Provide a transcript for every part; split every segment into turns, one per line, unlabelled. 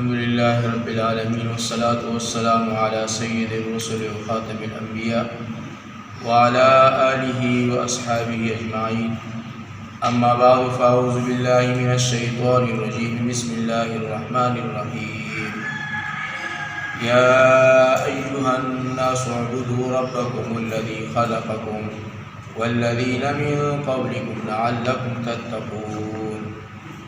الحمد لله رب العالمين والصلاة والسلام على سيد الرسل وخاتم الأنبياء وعلى آله وأصحابه أجمعين. أما بعد فأعوذ بالله من الشيطان الرجيم. بسم الله الرحمن الرحيم. يا أيها الناس اعبدوا ربكم الذي خلقكم والذين من قبلكم لعلكم تتقون.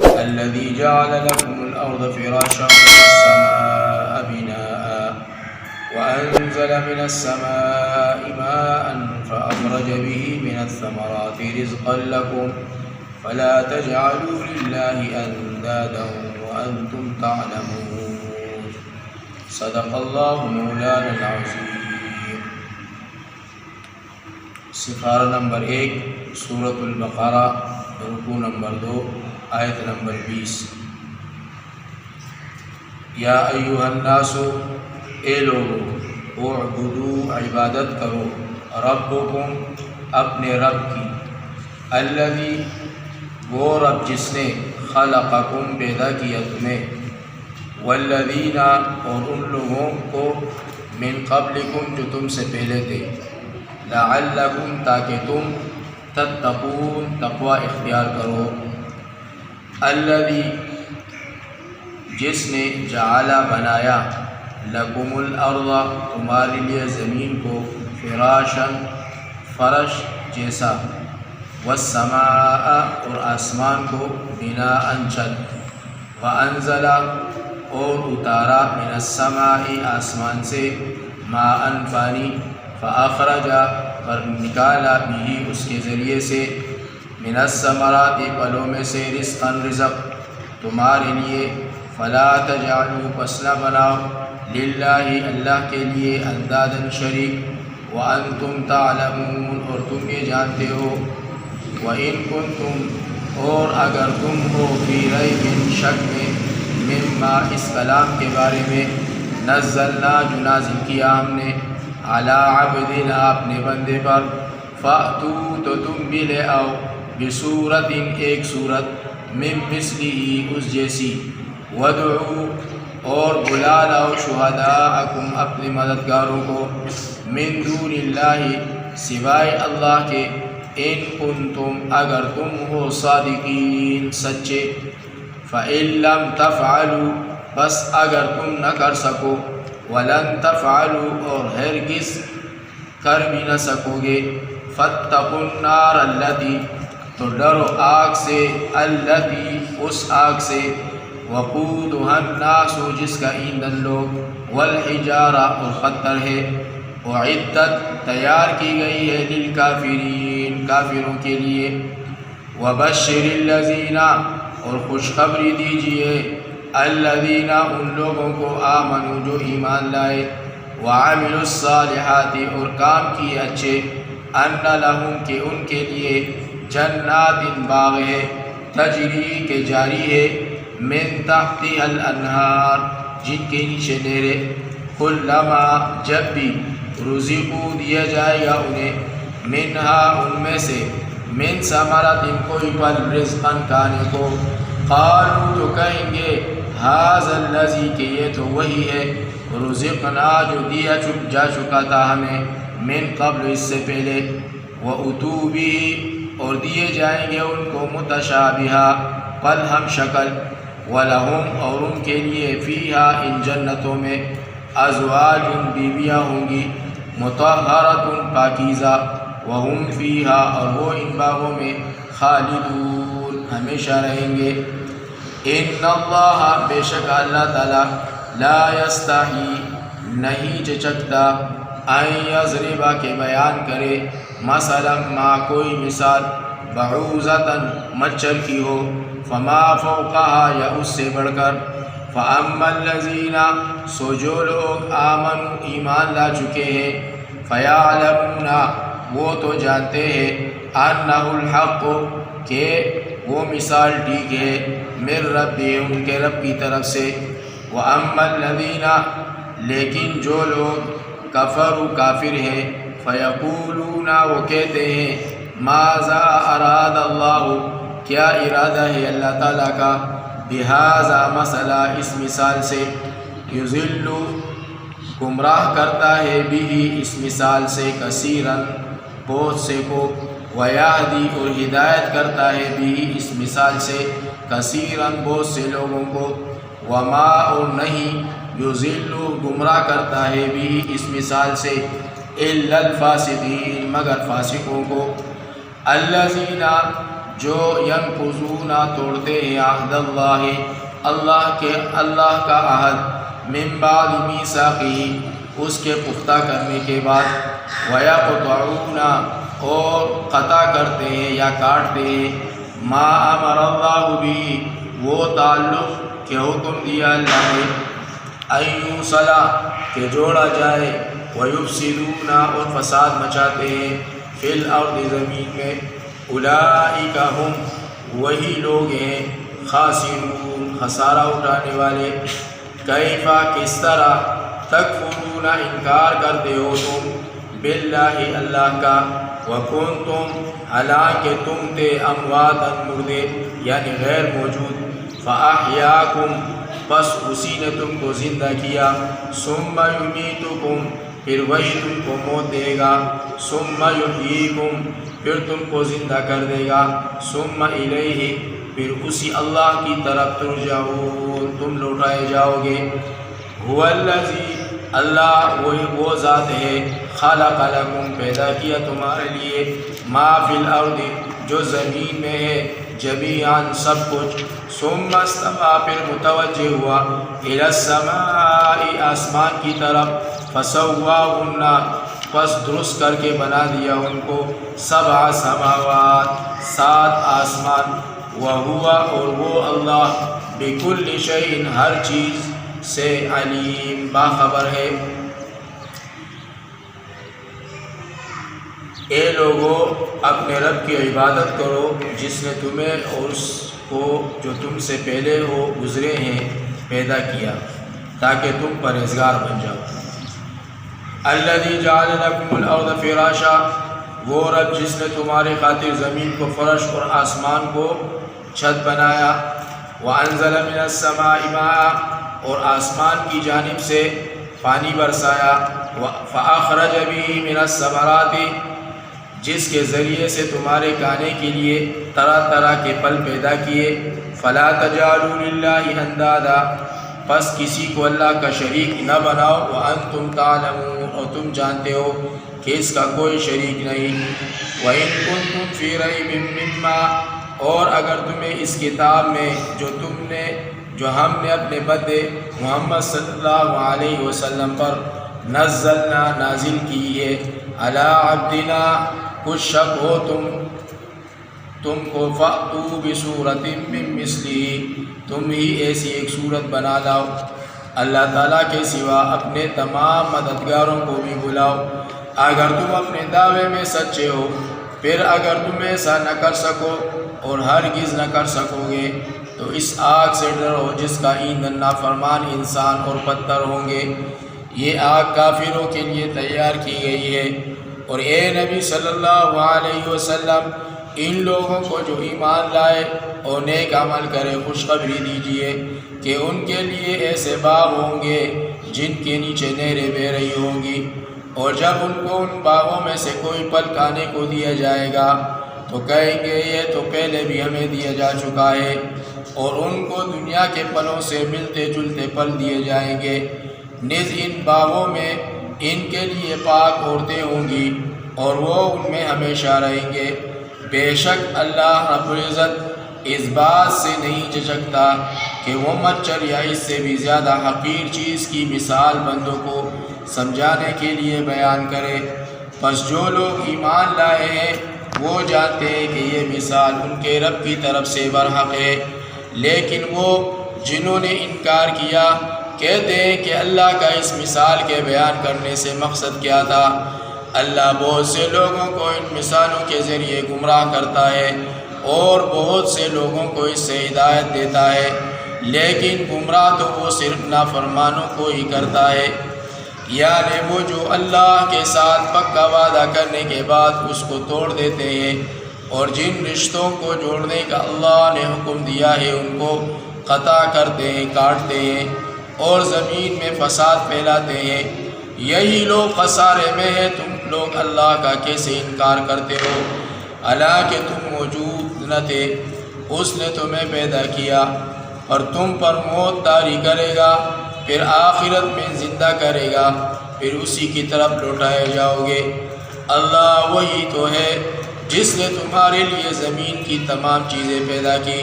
الذي جعل لكم الأرض فراشا والسماء بناء وأنزل من السماء ماء فأخرج به من الثمرات رزقا لكم فلا تجعلوا لله أندادا وأنتم تعلمون. صدق الله مولانا العظيم. سفارہ نمبر 1 سورۃ البقرہ، رکوع نمبر 2 آیت نمبر 20. یا ایھا الناس، اے لوگو، اعبدوا، عبادت کرو، ربکم، اپنے رب کی، الذی، وہ رب جس نے، خلقکم، پیدا کیا تمہیں، والذین، اور ان لوگوں کو، من قبلکم، جو تم سے پہلے تھے، لعلکم، تاکہ تم، تتقون، تقوی اختیار کرو. الذی، جس نے، جعل، بنایا، لکم الارض، تمہارے لیے زمین کو، فراشاً، فرش جیسا، والسماء، اور آسمان کو، بناءً، چھت، وانزل، اور اتارا، من السماء، آسمان سے، ماءً، پانی، فاخرج، پر نکالا، بھی، اس کے ذریعے سے، من الثمرات، پھلوں میں سے، رزقاً، رزق، تمہارے لیے، فلا تجعلوا، پس نہ بناؤ، للہ، اللہ کے لیے، انداداً، شریک، وانتم تعلمون، اور تم یہ جانتے ہو، وان کنتم، اور اگر تم ہو، فی ریب، شک میں، مما، اس کلام کے بارے میں، نزلنا، جو نازل کیا ہم نے، علی عبدنا، اپنے بندے پر، فأتوا، تو تم بھی لے آؤ، بصورت، ایک صورت، من مثلہ، اس جیسی، وادعوا، اور بلا لاؤ، شہداءکم، اپنے مددگاروں کو، من دون اللہ، سوائے اللہ کے، ان کنتم، اگر تم ہو، صادقین، سچے، فإن لم تفعلوا، بس اگر تم نہ کر سکو، ولن تفعلوا، اور ہرگز کر بھی نہ سکو گے، فاتقوا النار التی، تو ڈرو آگ سے، التی، اس آگ سے، وقودها الناس، جس کا ایندھن لوگ، والحجارہ، اور پتھر ہے، اعدت، تیار کی گئی ہے، للکافرین، کافروں کے لیے، وبشر الذین، اور خوشخبری دیجیے، الذین، ان لوگوں کو، آمنوا، جو ایمان لائے، وعملوا الصالحات، اور کام کیے اچھے، ان لہم، کہ ان کے لیے، جنات، باغ ہے، تجری، کے جاری ہے، من تحتها الانہار، جن کے نیچے نہریں، کلما، جب بھی، رزقوا، دیا جائے گا انہیں، منہا، ان میں سے، من ثمرۃ، کوئی پھل، رزقاً، کھانے کو، قالوا، تو کہیں گے، ھذا الذی، کہ یہ تو وہی ہے، رزقنا، جو دیا جا چکا تھا ہمیں، من قبل، اس سے پہلے، واتوا بہ، اور دیے جائیں گے ان کو، متشابہا، پل ہم شکل، وَلَهُمْ، اور ان کے لیے، فیہا، ان جنتوں میں، ازواج، بیویاں ہوں گی، مطہرۃ، پاکیزہ، وَهُمْ فیہا، اور وہ ان باغوں میں، خالدون، ہمیشہ رہیں گے. ان اللہ، بے شک اللہ تعالیٰ، لا یستحی، نہیں چچکتا، ان یضرب، کہ بیان کرے، مثلا، ما، کوئی مثال، بعوضۃ، مچھر کی ہو، فما فوقہا، یا اس سے بڑھ کر، فاما الذین، سو جو لوگ، آمنوا، ایمان لا چکے ہیں، فیعلمون، وہ تو جانتے ہیں، انہ الحق، کہ وہ مثال ٹھیک ہے، من ربہم، ان کے رب کی طرف سے، واما الذین، لیکن جو لوگ، کفروا، کافر ہیں، فیقولون، وہ کہتے ہیں، ماذا اراد اللہ، کیا ارادہ ہے اللہ تعالیٰ کا، بہذا مسئلہ اس مثال سے، یضل گمراہ کرتا ہے بھی اس مثال سے کثیراً بہت سے کو، ویہدی اور ہدایت کرتا ہے بھی اس مثال سے کثیراً بہت سے لوگوں کو، وما اور نہیں یضل گمراہ کرتا ہے بھی اس مثال سے الا الفاسقین مگر فاسقوں کو، الذین جو ینقضون توڑتے ہیں عہد اللہ کا عہد من بعد میثاقہ اس کے پختہ کرنے کے بعد، ویقطعون اور قطع کرتے ہیں یا کاٹتے ہیں، ما امر اللہ بھی وہ تعلق کہ حکم دیا اللہ نے، ان یوصل کہ جوڑا جائے، ویفسدون اور فساد مچاتے ہیں، فی الارض زمین میں، اولئک ہم وہی لوگ ہیں، خاسرون خسارہ اٹھانے والے، کیفا کس طرح، تکفرون انکار کرتے ہو تم، باللہ اللہ کا، وکنتم حالانکہ تم تھے امواتا مردے یعنی غیر موجود، فاحیاکم پس اسی نے تم کو زندہ کیا، ثم یمیتکم پھر وہی تم کو موت دے گا، ثم یحییکم پھر تم کو زندہ کر دے گا، ثم الیہ پھر اسی اللہ کی طرف ترجعون تم لوٹائے جاؤ گے، هو الذی اللہ وہی وہ ذات ہے، خلق لکم پیدا کیا تمہارے لیے، ما فی الارض جو زمین میں ہے، جمیعاً سب کچھ، ثم استوی پھر متوجہ ہوا، الی السماء آسمان کی طرف، فسواہن پس درست کر کے بنا دیا ان کو، سبع سماوات 7 آسمان، وہو اور وہ اللہ بکل شیء ہر چیز سے علیم باخبر ہے۔ اے لوگو اپنے رب کی عبادت کرو جس نے تمہیں اور اس کو جو تم سے پہلے ہو گزرے ہیں پیدا کیا تاکہ تم پرہیزگار بن جاؤ۔ الذی جعل لکم الارض فراشا وہ رب جس نے تمہاری خاطر زمین کو فرش اور آسمان کو چھت بنایا، وانزل من السماء ماء اور آسمان کی جانب سے پانی برسایا، فاخرج به من الثمرات جس کے ذریعے سے تمہارے کھانے کے لیے طرح طرح کے پھل پیدا کیے، فلا تجعلوا للہ اندادا پس کسی کو اللہ کا شریک نہ بناؤ، وانتم تعلمون اور تم جانتے ہو کہ اس کا کوئی شریک نہیں، وَإِن كُنتُمْ فِي رَيْبٍ مِّمَّا اور اگر تمہیں اس کتاب میں جو ہم نے اپنے بندے محمد صلی اللہ علیہ وسلم پر نزلنا نازل کی ہے، علی عبدنا کچھ شک ہو تم کو، فأتوا بصورت من مثلہ تم ہی ایسی ایک صورت بنا لاؤ، اللہ تعالیٰ کے سوا اپنے تمام مددگاروں کو بھی بلاؤ، اگر تم اپنے دعوے میں سچے ہو، پھر اگر تم ایسا نہ کر سکو اور ہرگز نہ کر سکو گے تو اس آگ سے ڈرو جس کا ایندھن نافرمان انسان اور پتھر ہوں گے، یہ آگ کافروں کے لیے تیار کی گئی ہے۔ اور اے نبی صلی اللہ علیہ وسلم ان لوگوں کو جو ایمان لائے اور نیک عمل کرے خوشخبری دیجیے کہ ان کے لیے ایسے باغ ہوں گے جن کے نیچے نہریں بہہ رہی ہوں گی، اور جب ان کو ان باغوں میں سے کوئی پھل کھانے کو دیا جائے گا تو کہیں گے یہ تو پہلے بھی ہمیں دیا جا چکا ہے، اور ان کو دنیا کے پھلوں سے ملتے جلتے پھل دیے جائیں گے، نیز ان باغوں میں ان کے لیے پاک عورتیں ہوں گی اور وہ ان میں ہمیشہ رہیں گے، بے شک اللہ رب العزت اس بات سے نہیں جھجکتا کہ وہ مچھر یا اس سے بھی زیادہ حقیر چیز کی مثال بندوں کو سمجھانے کے لیے بیان کرے۔ پس جو لوگ ایمان لائے ہیں وہ جانتے ہیں کہ یہ مثال ان کے رب کی طرف سے برحق ہے، لیکن وہ جنہوں نے انکار کیا کہتے ہیں کہ اللہ کا اس مثال کے بیان کرنے سے مقصد کیا تھا۔ اللہ بہت سے لوگوں کو ان مثالوں کے ذریعے گمراہ کرتا ہے اور بہت سے لوگوں کو اس سے ہدایت دیتا ہے، لیکن گمراہ تو وہ صرف نافرمانوں کو ہی کرتا ہے، یعنی وہ جو اللہ کے ساتھ پکا وعدہ کرنے کے بعد اس کو توڑ دیتے ہیں، اور جن رشتوں کو جوڑنے کا اللہ نے حکم دیا ہے ان کو خطا کرتے ہیں، کاٹتے ہیں اور زمین میں فساد پھیلاتے ہیں، یہی لوگ خسارے میں ہیں۔ تم لوگ اللہ کا کیسے انکار کرتے ہو، حالانکہ تم موجود نہ تھے، اس نے تمہیں پیدا کیا اور تم پر موت طاری کرے گا، پھر آخرت میں زندہ کرے گا، پھر اسی کی طرف لوٹائے جاؤ گے۔ اللہ وہی تو ہے جس نے تمہارے لیے زمین کی تمام چیزیں پیدا کی،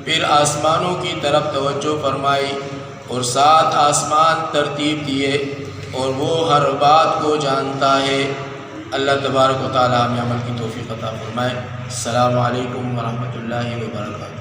پھر آسمانوں کی طرف توجہ فرمائی اور 7 آسمان ترتیب دیے، اور وہ ہر بات کو جانتا ہے۔ اللہ تبارک و تعالی ہمیں عمل کی توفیق عطا فرمائے۔ السلام علیکم ورحمۃ اللہ وبرکاتہ۔